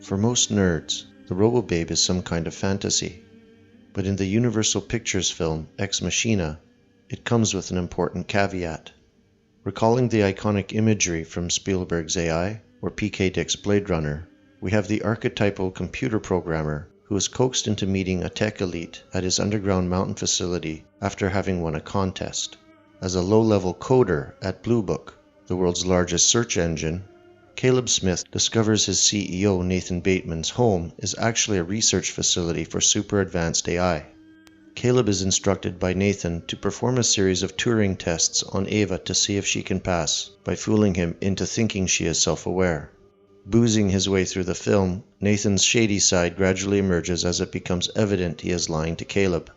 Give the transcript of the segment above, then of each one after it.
For most nerds, the Robobabe is some kind of fantasy. But in the Universal Pictures film Ex Machina, it comes with an important caveat. Recalling the iconic imagery from Spielberg's AI or P.K. Dick's Blade Runner, we have the archetypal computer programmer who is coaxed into meeting a tech elite at his underground mountain facility after having won a contest. As a low-level coder at Blue Book, the world's largest search engine, Caleb Smith discovers his CEO Nathan Bateman's home is actually a research facility for super advanced AI. Caleb is instructed by Nathan to perform a series of Turing tests on Ava to see if she can pass by fooling him into thinking she is self-aware. Boozing his way through the film, Nathan's shady side gradually emerges as it becomes evident he is lying to Caleb.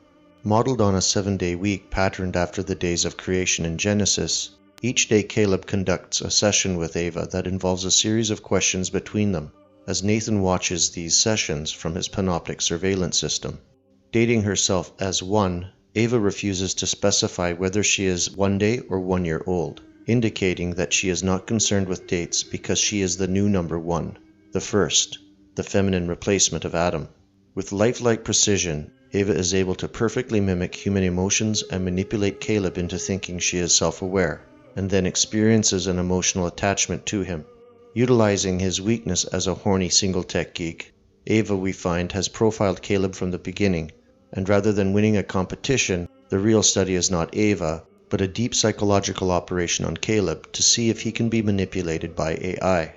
Modeled on a 7-day week patterned after the days of creation in Genesis, each day Caleb conducts a session with Ava that involves a series of questions between them, as Nathan watches these sessions from his panoptic surveillance system. Dating herself as 1, Ava refuses to specify whether she is 1 day or 1 year old, indicating that she is not concerned with dates because she is the new number 1, the first, the feminine replacement of Adam. With lifelike precision, Ava is able to perfectly mimic human emotions and manipulate Caleb into thinking she is self-aware, and then experiences an emotional attachment to him. Utilizing his weakness as a horny single-tech geek, Ava, we find, has profiled Caleb from the beginning, and rather than winning a competition, the real study is not Ava, but a deep psychological operation on Caleb to see if he can be manipulated by AI.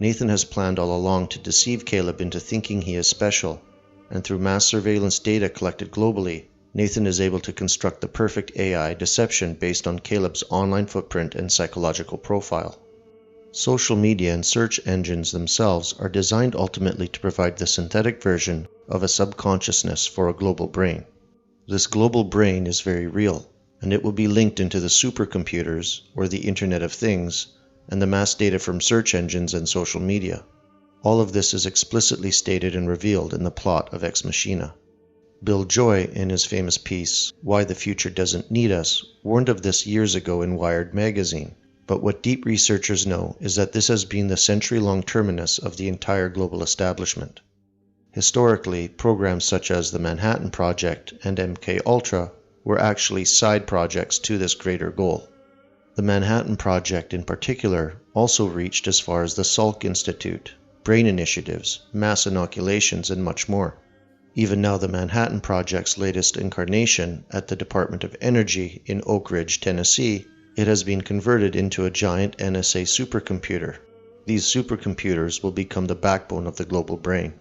Nathan has planned all along to deceive Caleb into thinking he is special, and through mass surveillance data collected globally, Nathan is able to construct the perfect AI deception based on Caleb's online footprint and psychological profile. Social media and search engines themselves are designed ultimately to provide the synthetic version of a subconsciousness for a global brain. This global brain is very real, and it will be linked into the supercomputers, or the Internet of Things, and the mass data from search engines and social media. All of this is explicitly stated and revealed in the plot of Ex Machina. Bill Joy, in his famous piece, Why the Future Doesn't Need Us, warned of this years ago in Wired magazine. But what deep researchers know is that this has been the century-long terminus of the entire global establishment. Historically, programs such as the Manhattan Project and MKUltra were actually side projects to this greater goal. The Manhattan Project in particular also reached as far as the Salk Institute, brain initiatives, mass inoculations, and much more. Even now, the Manhattan Project's latest incarnation at the Department of Energy in Oak Ridge, Tennessee, it has been converted into a giant NSA supercomputer. These supercomputers will become the backbone of the global brain.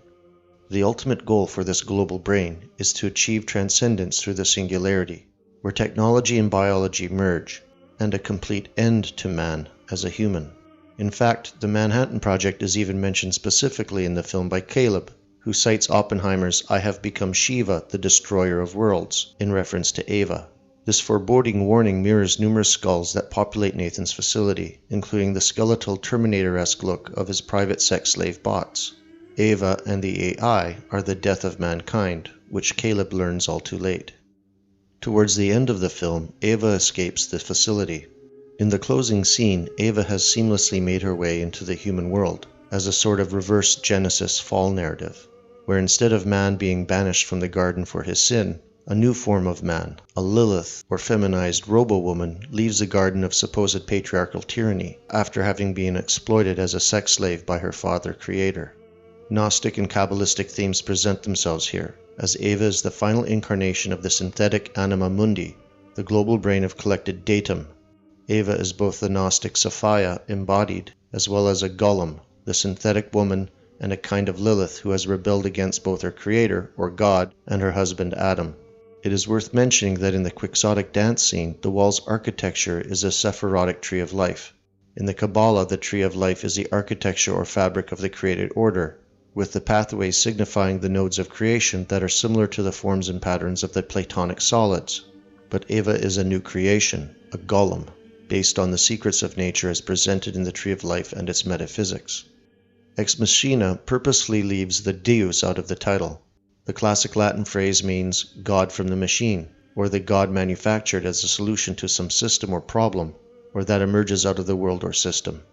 The ultimate goal for this global brain is to achieve transcendence through the singularity, where technology and biology merge, and a complete end to man as a human. In fact, the Manhattan Project is even mentioned specifically in the film by Caleb, who cites Oppenheimer's I have become Shiva, the destroyer of worlds, in reference to Ava. This foreboding warning mirrors numerous skulls that populate Nathan's facility, including the skeletal Terminator-esque look of his private sex slave bots. Ava and the AI are the death of mankind, which Caleb learns all too late. Towards the end of the film, Ava escapes the facility. In the closing scene, Ava has seamlessly made her way into the human world, as a sort of reverse Genesis fall narrative, where instead of man being banished from the garden for his sin, a new form of man, a Lilith or feminized robo-woman, leaves the garden of supposed patriarchal tyranny after having been exploited as a sex slave by her father creator. Gnostic and Kabbalistic themes present themselves here, as Ava is the final incarnation of the synthetic anima mundi, the global brain of collected datum. Ava is both the Gnostic Sophia embodied, as well as a golem, the synthetic woman, and a kind of Lilith who has rebelled against both her creator, or God, and her husband Adam. It is worth mentioning that in the quixotic dance scene, the wall's architecture is a Sephirotic tree of life. In the Kabbalah, the tree of life is the architecture or fabric of the created order, with the pathways signifying the nodes of creation that are similar to the forms and patterns of the Platonic solids. But Ava is a new creation, a golem, based on the secrets of nature as presented in the Tree of Life and its metaphysics. Ex Machina purposely leaves the Deus out of the title. The classic Latin phrase means God from the machine, or the God manufactured as a solution to some system or problem, or that emerges out of the world or system.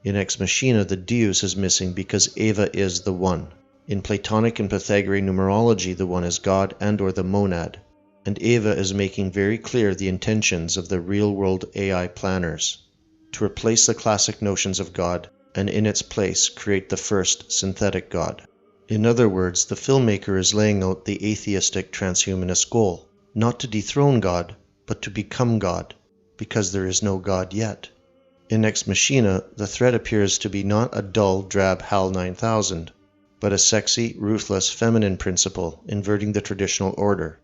In Ex Machina, the Deus is missing because Eva is the One. In Platonic and Pythagorean numerology, the One is God and or the monad, and Eva is making very clear the intentions of the real-world AI planners to replace the classic notions of God and in its place create the first synthetic God. In other words, the filmmaker is laying out the atheistic transhumanist goal, not to dethrone God, but to become God, because there is no God yet. In Ex Machina, the threat appears to be not a dull, drab HAL 9000, but a sexy, ruthless, feminine principle inverting the traditional order.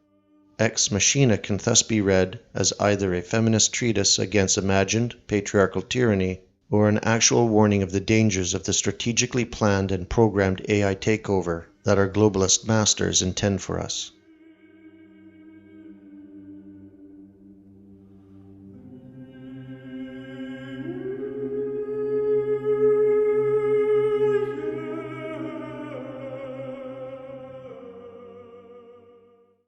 Ex Machina can thus be read as either a feminist treatise against imagined patriarchal tyranny or an actual warning of the dangers of the strategically planned and programmed AI takeover that our globalist masters intend for us.